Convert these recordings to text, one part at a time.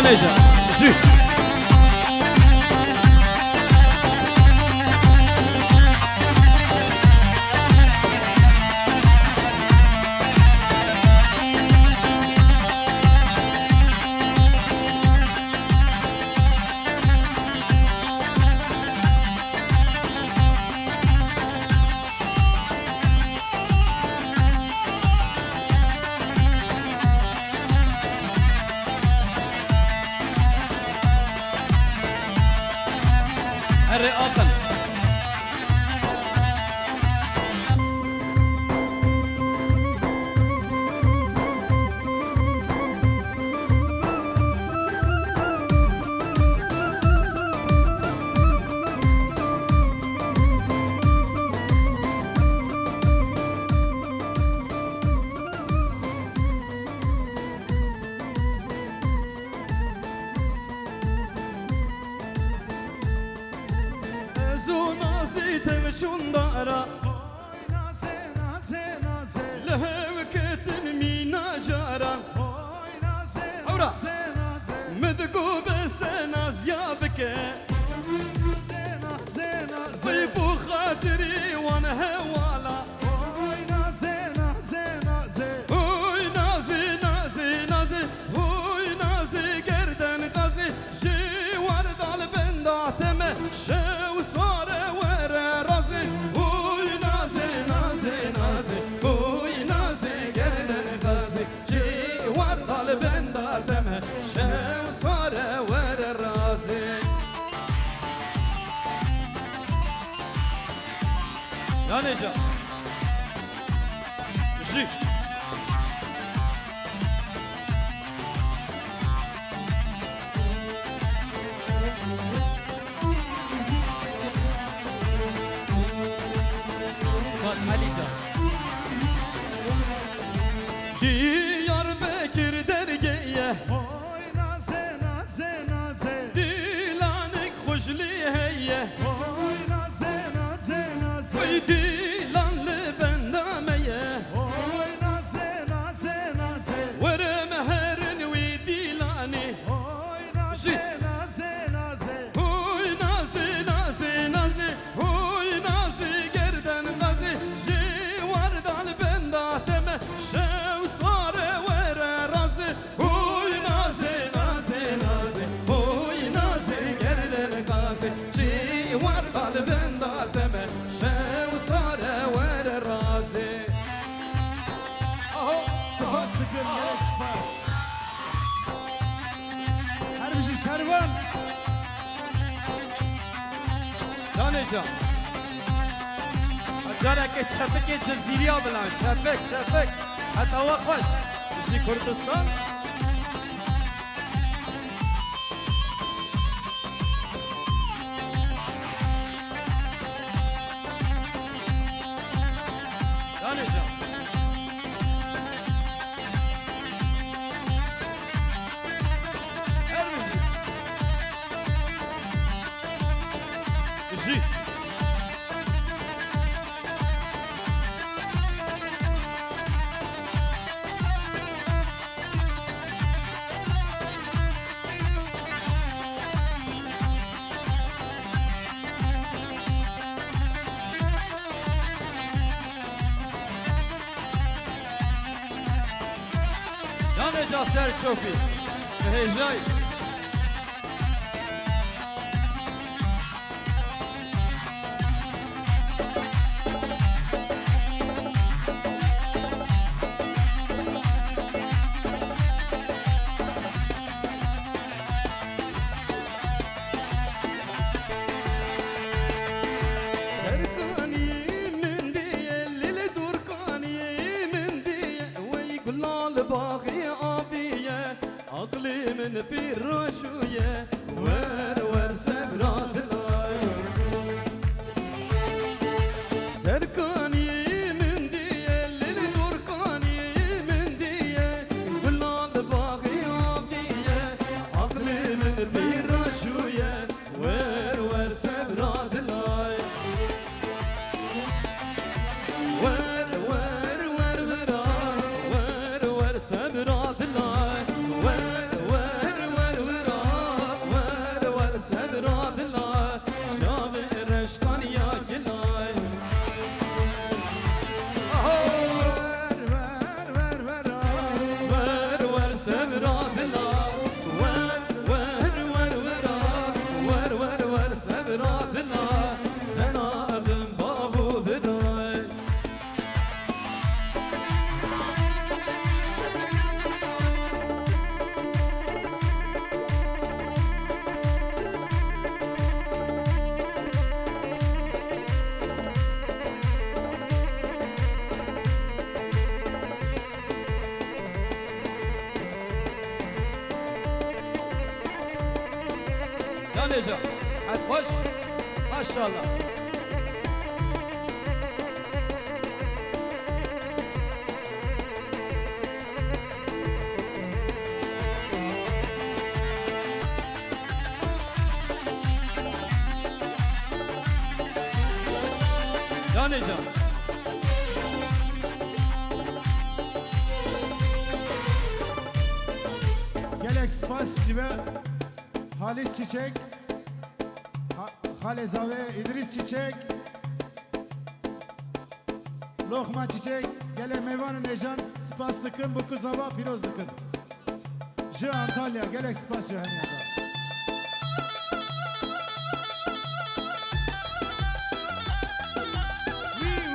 نجا جي الرئاقل نازي تمشون دارا نازي نازي نازي لهوكت مينا جارا نازي أورا نازي نازي مدقو بس ناز يا بكى نازي نازي صيبو خاطري وانا هوالا نازي نازي نازي هوي نازي نازي نازي هوي نازي قردن غازي جي ورد على بنداتم شو صار ورا راسي هوي نازي نازي نازي هوي نازي قردن غازي جي ورد على بنداتم شو صار ورا راسي يا نجا جي سباس علي جا ديار بكر درقية نازي نازي نازي ديلانك خجلي هي نازي نازي نازي ويديلان لبندامية نازي نازي نازي ورمهرن ويديلاني نازي نازي نازي هوي نازي نازي نازي هوي نازي قردن غازي جي ورد على بنداتم شو صار ورا راسي هوي نازي نازي نازي هوي نازي قردن غازي جي ورد على بنداتم شو صار ورا راسي اهو سباس دكر يلك سباس حربشي شهروان دانجا جارك شبك جزيريا بلان شبك حتى هو خوش شي كردستان دانجا ارمزي جي دانجا سر چوفی هجای سركاني من دي اللي دوركاني من دي ويقول الباغي عافية عقلي من بيروشوية ور سبرات العيون سركاني من دي اللي دوركاني من دي يقول الباغي عافية عقلي من بيروشوية ور سبرات العيون ور سبرات العيون ور جاني جا صحت خوش ما شاء الله جاني جا Gelek spas ve Halis Çiçek, Hale Zave, İdris Çiçek, Lokman Çiçek, Gele Mevan Necan, Spas Dıkın, Buku Zava, Firoz Dıkın. Jı Antalya, Gelek Spas Jı Hanya'da.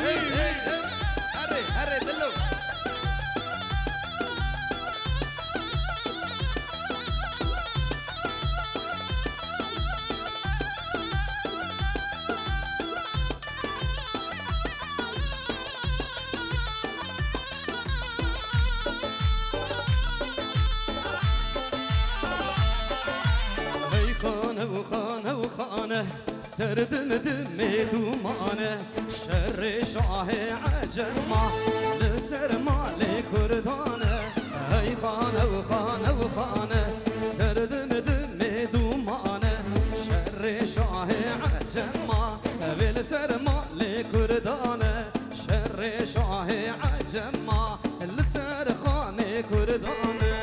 هي هي هري هري دلو هي خانه وخانه وخانه سردم دمي دومانه شر شاه عجمه لسر مالي كردانه هي خانه وخانه وخانه سردم دمي دومانه شر شاه عجمه لسر مالي كردانه شر شاه عجمه لسر خانه كردانه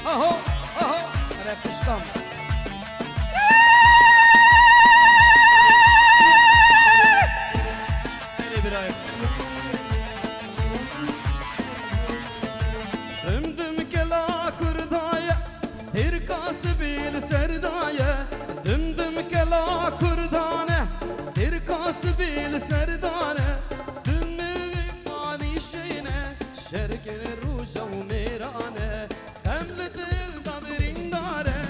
اهو اهو انا بشكم دمدم كلا كردايا ستيركاس بيل سردايا دمدم كلا كردانه ستيركاس بيل سردانه دمي ماني شينه شركن روجا وميرانه خمل دل دابرين داره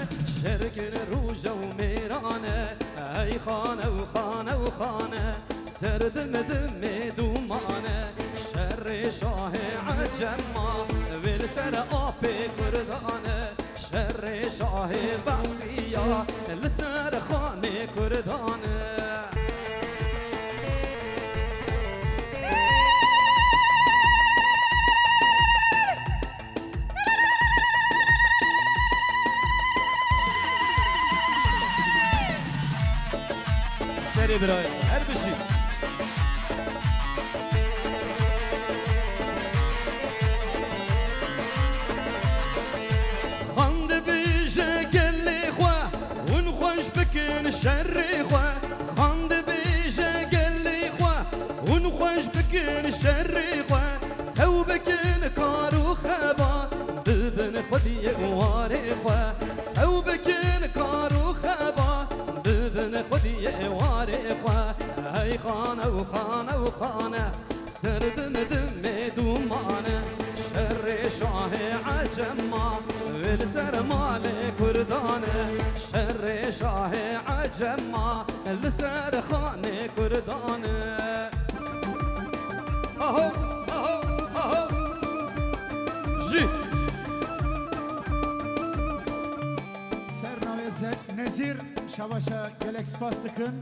شركن روجا وميرانه اي خانه وخانه وخانه سردم دمي دومانه شر شاه عجمه بالسر آبی کردانه شر شاه بحثیه لسر خانه کردانه سری برای هر بشی بكن شر خوا خاند بيجا قال لي خوا ونخوش بكن شر خوا تو بكن كارو خبا ببن خدي واري خوا تو بكن كارو خبا ببن خدي واري خوا هاي خانه وخانه وخانه سردن دمي دومانه شر شاه عجمه والسر مال كردانه شر شاه عجمه السر خانه كردانه اهو اهو اهو جي Sernavez Nezir, Şavaş'a Gelek Spas Dıkın.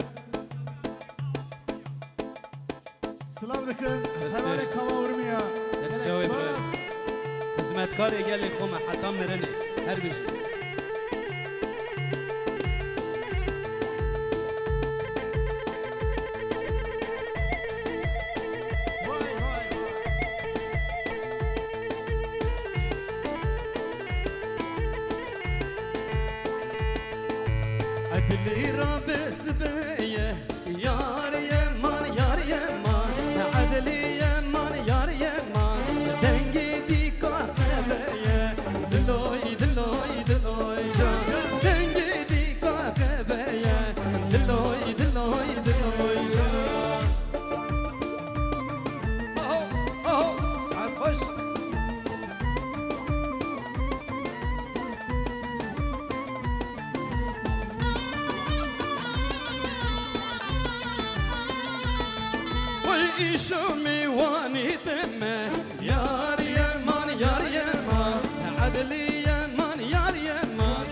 Slav Dıkın, Hevale Kava Urmiya, Gelek جواب Spas. خدمتكار قال لي خوما حتى مرني هربش Vay vay. عدلي رابس بيه يار يمان يار يمان عدلي يمان يار يمان دنجي دي كاكبيه دلوي دلوي دلوي جان دنجي دي كاكبيه دلوي دلوي دلوي جان اهو اهو سعد خوش ويشمي واني دمه يار يمان يار يمان عدلي يمان يار يمان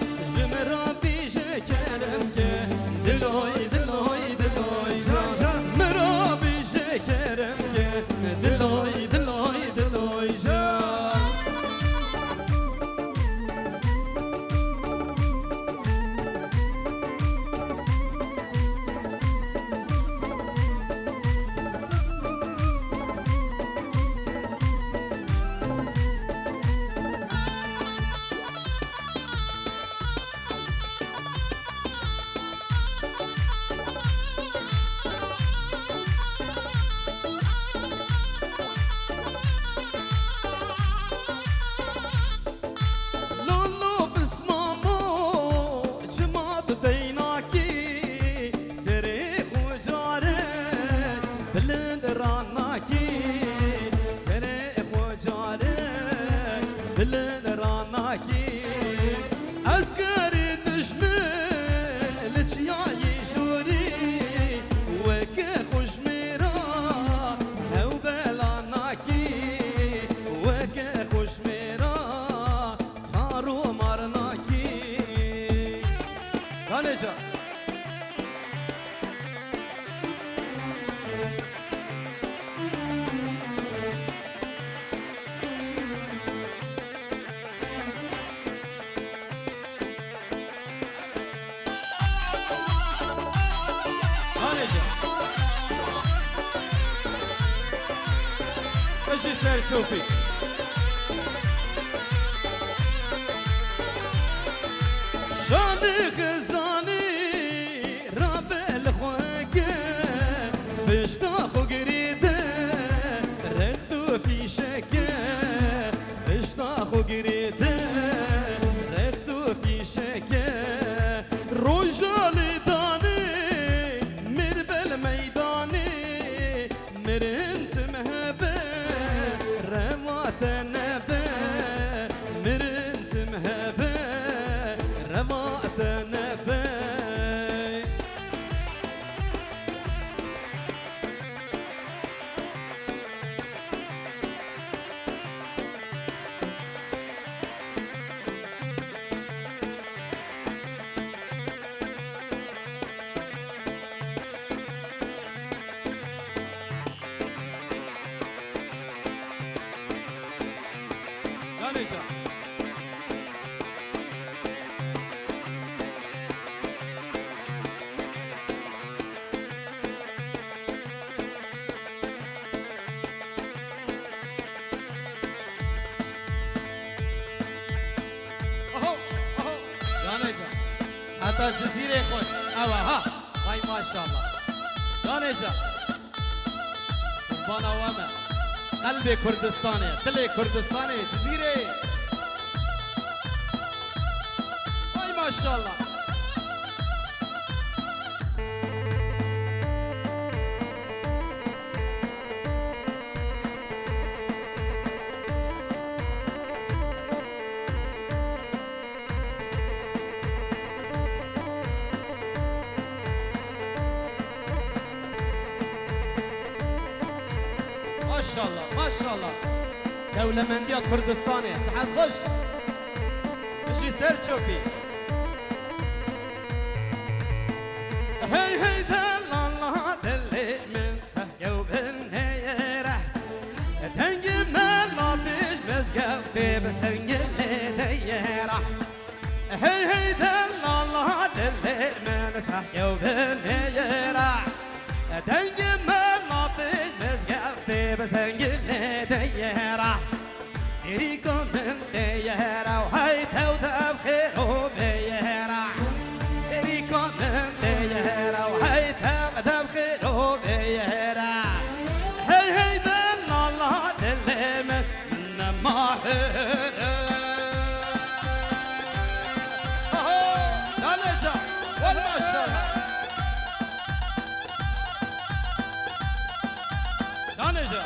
جانجا اجي سر شوفي شاني خزاني رب الخواقه بشتاخو قريده رختو في شكه بشتاخو قريده رختو في شكه رجال داني مر بالميداني مرنت مهبه روات نبه مرنت مهبه روات نبه جانجا اهو اهو جانجا حتى جزيره خوش اوا ها هاي ما شاء الله جانجا بانا وما قلب كردستاني دل كردستاني جزيره هاي ما شاء الله ما شاء الله ما شاء الله دولة مندية كردستاني صحات خش مشي سير شوفي هي هي دل الله دلي من سهجة وبالنيرة تنجي ملاتش بس قفتي بس تنجي ديرة هي هي دل الله دلي من سهجة وبالنيرة تنجي ملاتش بس قفتي بس تنجي ديرة إيكم من ديرة وهي تودا بخير وبيرة إيكم من ديرة وهي تودا بخير وبيرة هي هي دل الله دل من ماهر دلجة والما شاء الله دلجة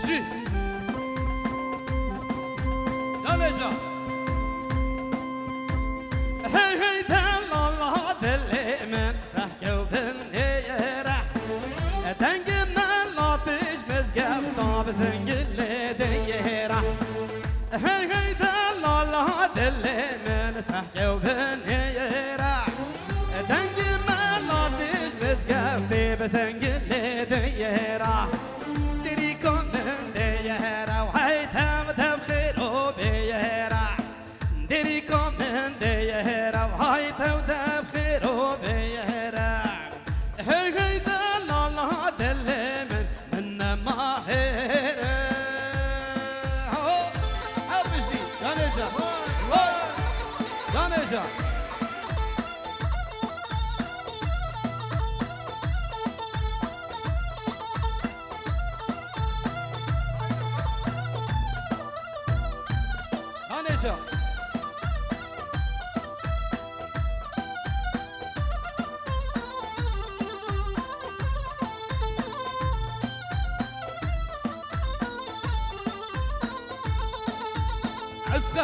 جي دلجة هي هي دل الله دل من سهكة وبالنيرة تنجي من لطيش مسقف طاب زنقل ديرة هي هي دل الله دل من سهكة وبالنيرة تنجي من لطيش مسقف طاب زنقل ديرة تريكم من ديرة وهي تم خير وبيرة تريكم من ديرة وهي تم خير وبيرة هي هي دل الله دل من ماهر هو أبجي جانجا جانجا جانجا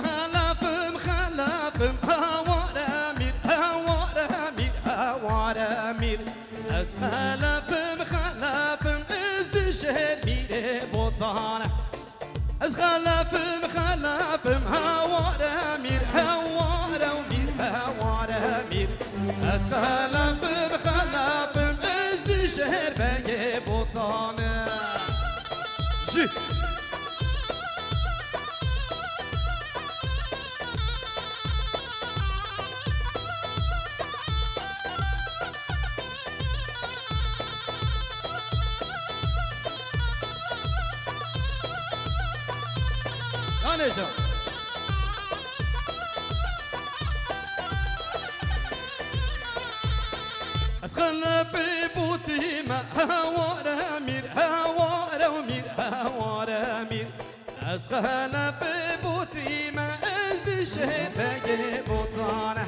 خلافم خلافم هوار امیر هوار امیر هوار امیر از خلافم خلافم از شهر میره بودانه از خلافم خلافم هواره میر هواره و میر هواره میر از خلافم خلافم از دی شهر بگه بوتانه جی جان اسخلنا ببوتي ما هوارا مير هوارا ومير هوارا مير اسخلنا ببوتي ما ازدي شهر بقي بوطانه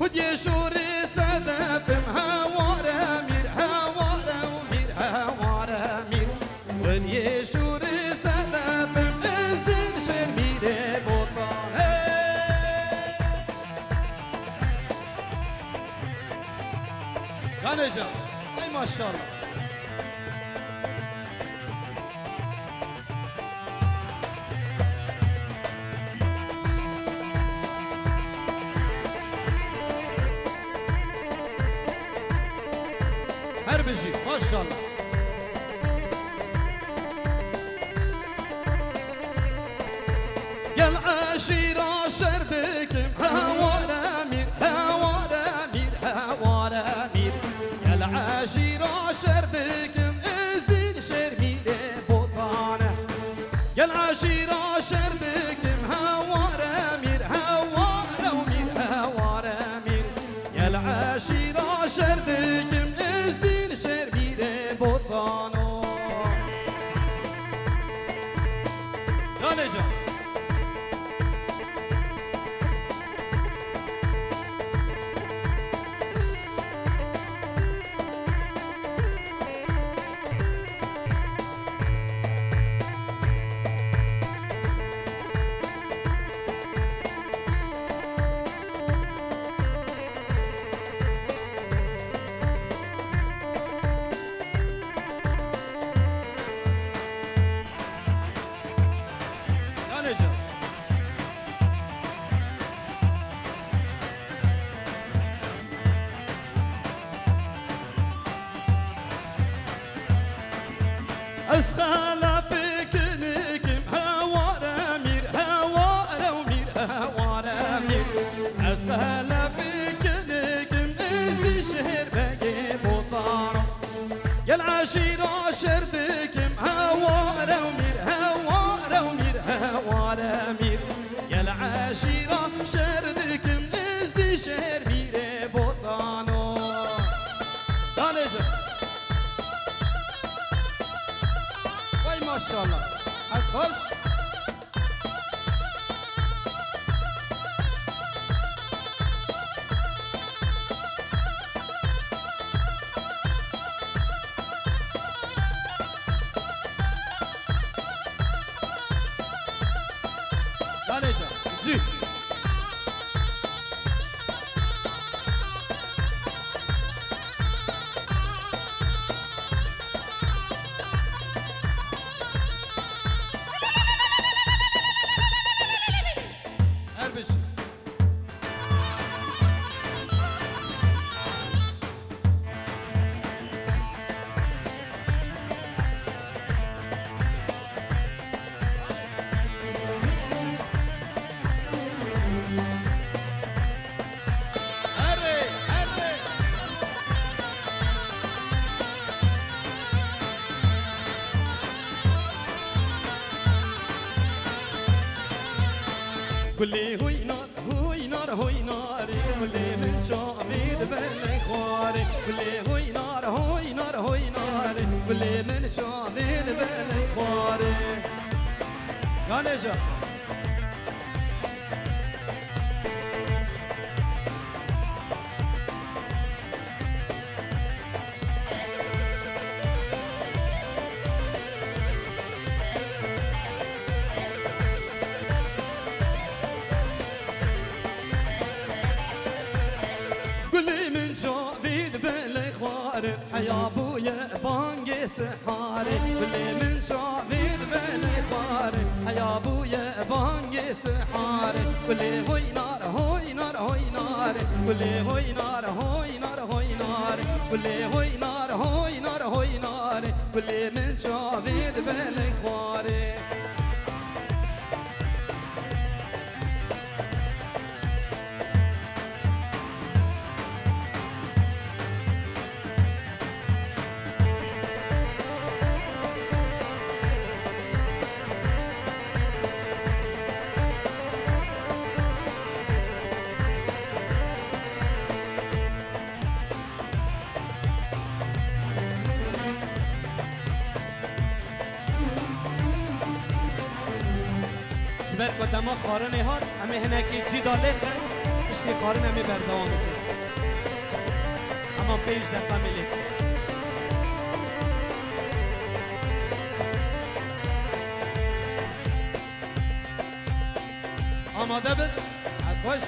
ودي شوري سدفم هوارا مير هوارا ومير هوارا مير ودي شوري سدفم نجا اي ما شاء الله هربجي ما شاء الله يا العشيرة شردكم هوارا مير هوارا مير هوارا مير العشيرة شردكم ازدين شرميري بوطانة يا العشيرة شردكم هوارا مير هوارا ومير هوارا مير يا العشيرة شردكم ازدين شرميري بوطانة يا نجا اسخالا بكنكم هوارا مير هوارا ومير هوارا مير اسخالا بكنكم ازدي شهر بقي بوطانة يا العشيرة شردكم هوارا ومير هوارا ومير هوارا مير يا العشيرة شردكم ازدي شهر مير بوطانة ما شاء الله هتخش تعالى زي كلي هوي نار هوي نار هوي نار كلي من شاميد بين خواري كلي هوي نار هوي نار هوي نار كلي من شاميد بين خواري يا نجا كلي من شابيد بالاخوار يا بويا بانجي سحاري واللي من شعبيد بني خواري يا بويا بانجي سحاري واللي هوي نار هوي نار هوي نار واللي هوي نار هوي نار هوي نار واللي هوي نار هوي نار هوي نار واللي من شعبيد بني خواري بر کدام خارنی هات همه هنگی چی داله خن اشتی خارن همه بردوام میکنه اما پیش دفعه میلیک آماده بد ساعت خوش